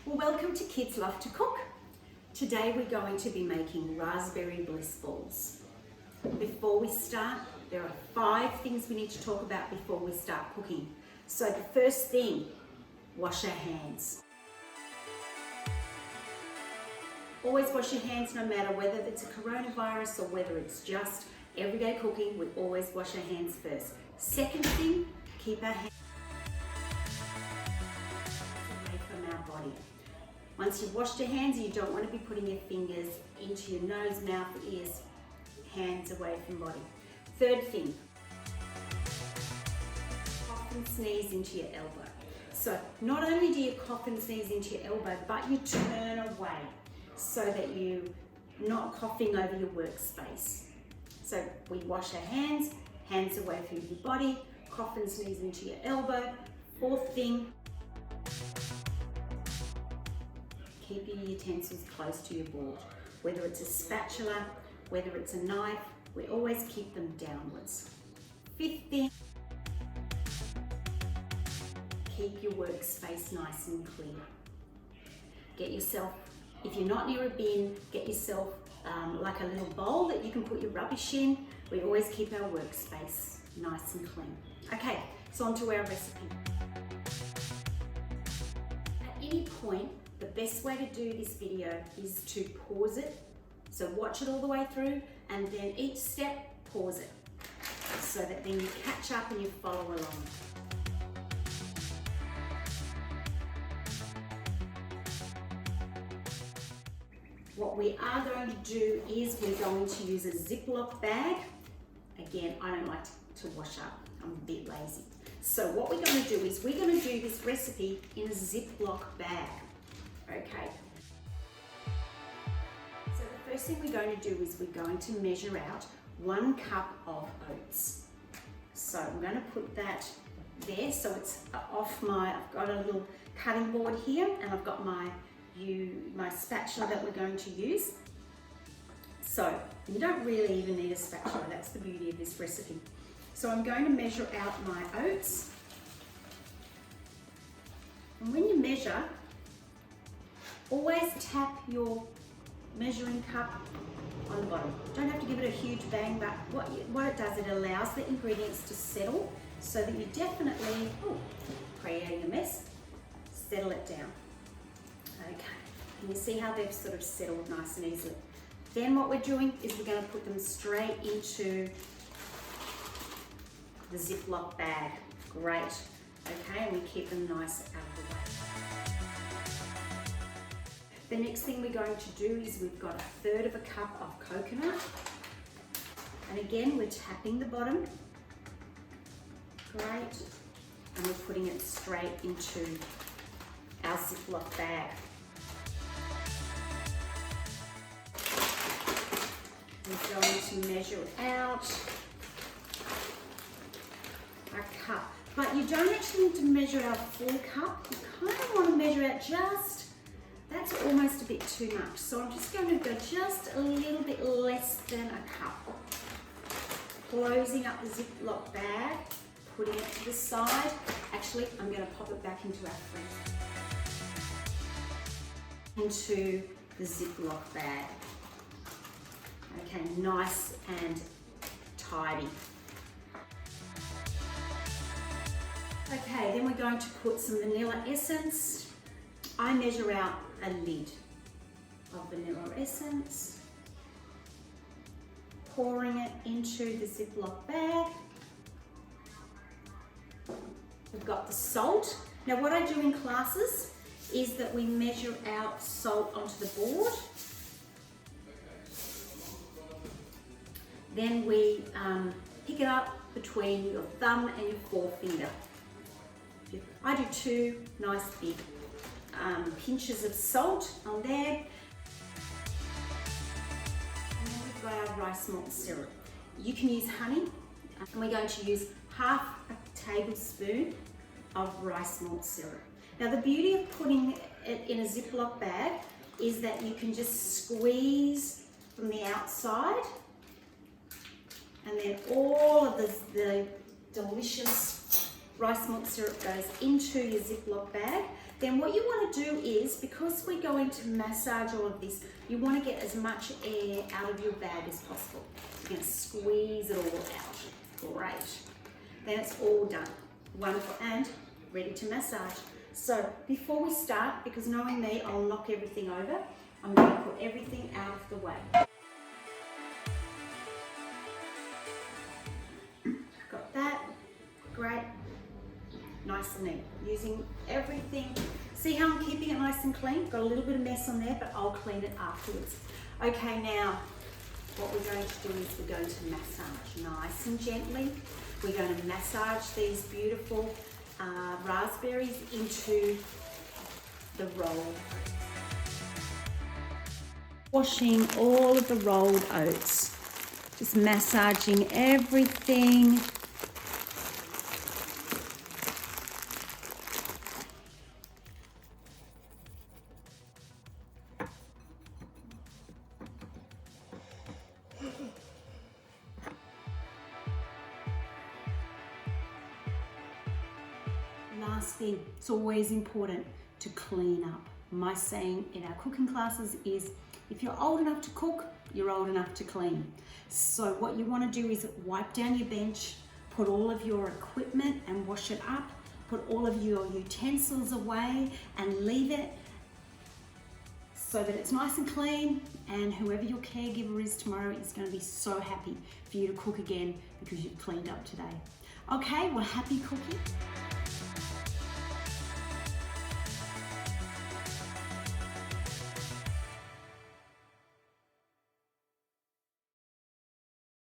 Well, welcome to Kids Love to Cook. Today we're going to be making raspberry bliss balls. Before we start, there are 5 things we need to talk about before we start cooking. So the first thing, wash our hands. Always wash your hands no matter whether it's a coronavirus or whether it's just everyday cooking, we always wash our hands first. Second thing, keep our hands away from our body. Once you've washed your hands, you don't want to be putting your fingers into your nose, mouth, ears, hands away from body. Third thing, cough and sneeze into your elbow. So not only do you cough and sneeze into your elbow, but you turn away so that you're not coughing over your workspace. So we wash our hands, hands away from your body, cough and sneeze into your elbow. Fourth thing, keep your utensils close to your board. Whether it's a spatula, whether it's a knife, we always keep them downwards. Fifth thing, keep your workspace nice and clear. Get yourself, if you're not near a bin, get yourself like a little bowl that you can put your rubbish in. We always keep our workspace nice and clean. Okay, so on to our recipe. At any point, the best way to do this video is to pause it. So watch it all the way through and then each step, pause it. So that then you catch up and you follow along. What we are going to do is we're going to use a Ziploc bag. Again, I don't like to wash up. I'm a bit lazy. So what we're going to do is we're going to do this recipe in a Ziploc bag. Okay. So the first thing we're going to do is we're going to measure out 1 cup of oats. So I'm going to put that there so it's off I've got a little cutting board here and I've got my spatula that we're going to use. So you don't really even need a spatula, that's the beauty of this recipe. So I'm going to measure out my oats. And when you measure, always tap your measuring cup on the bottom. Don't have to give it a huge bang, but what it does, it allows the ingredients to settle so that you definitely, creating a mess, settle it down. Okay, and you see how they've sort of settled nice and easily. Then what we're doing is we're going to put them straight into the Ziploc bag. Great. Okay, and we keep them nice out of the way. The next thing we're going to do is we've got 1/3 of a cup of coconut. And again, we're tapping the bottom. Great. And we're putting it straight into our Ziploc bag. We're going to measure out a cup. But you don't actually need to measure out a full cup. You kind of want to measure out that's almost a bit too much. So I'm just going to go just a little bit less than a cup. Closing up the Ziploc bag, putting it to the side. Actually, I'm going to pop it back into our freezer. Into the Ziploc bag. Okay, nice and tidy. Okay, then we're going to put some vanilla essence. I measure out a lid of vanilla essence. Pouring it into the Ziploc bag. We've got the salt. Now what I do in classes is that we measure out salt onto the board. Then we pick it up between your thumb and your forefinger. I do 2 nice big pinches of salt on there. And then we've got our rice malt syrup. You can use honey, and we're going to use 1/2 tablespoon of rice malt syrup. Now the beauty of putting it in a Ziploc bag is that you can just squeeze from the outside and then all of the delicious rice malt syrup goes into your Ziploc bag. Then what you want to do is, because we're going to massage all of this, you want to get as much air out of your bag as possible. You're going to squeeze it all out. Great. Then it's all done. Wonderful. And ready to massage. So before we start, because knowing me, I'll knock everything over, I'm going to put everything out of the way. Got that. Great. Nice and neat. Using everything. See how I'm keeping it nice and clean? Got a little bit of mess on there, but I'll clean it afterwards. Okay, now what we're going to do is we're going to massage nice and gently. We're going to massage these beautiful raspberries into the roll. Washing all of the rolled oats. Just massaging everything. Last thing, it's always important to clean up. My saying in our cooking classes is, if you're old enough to cook, you're old enough to clean. So what you want to do is wipe down your bench, put all of your equipment and wash it up, put all of your utensils away and leave it so that it's nice and clean, and whoever your caregiver is tomorrow is going to be so happy for you to cook again because you've cleaned up today. Okay, well, happy cooking.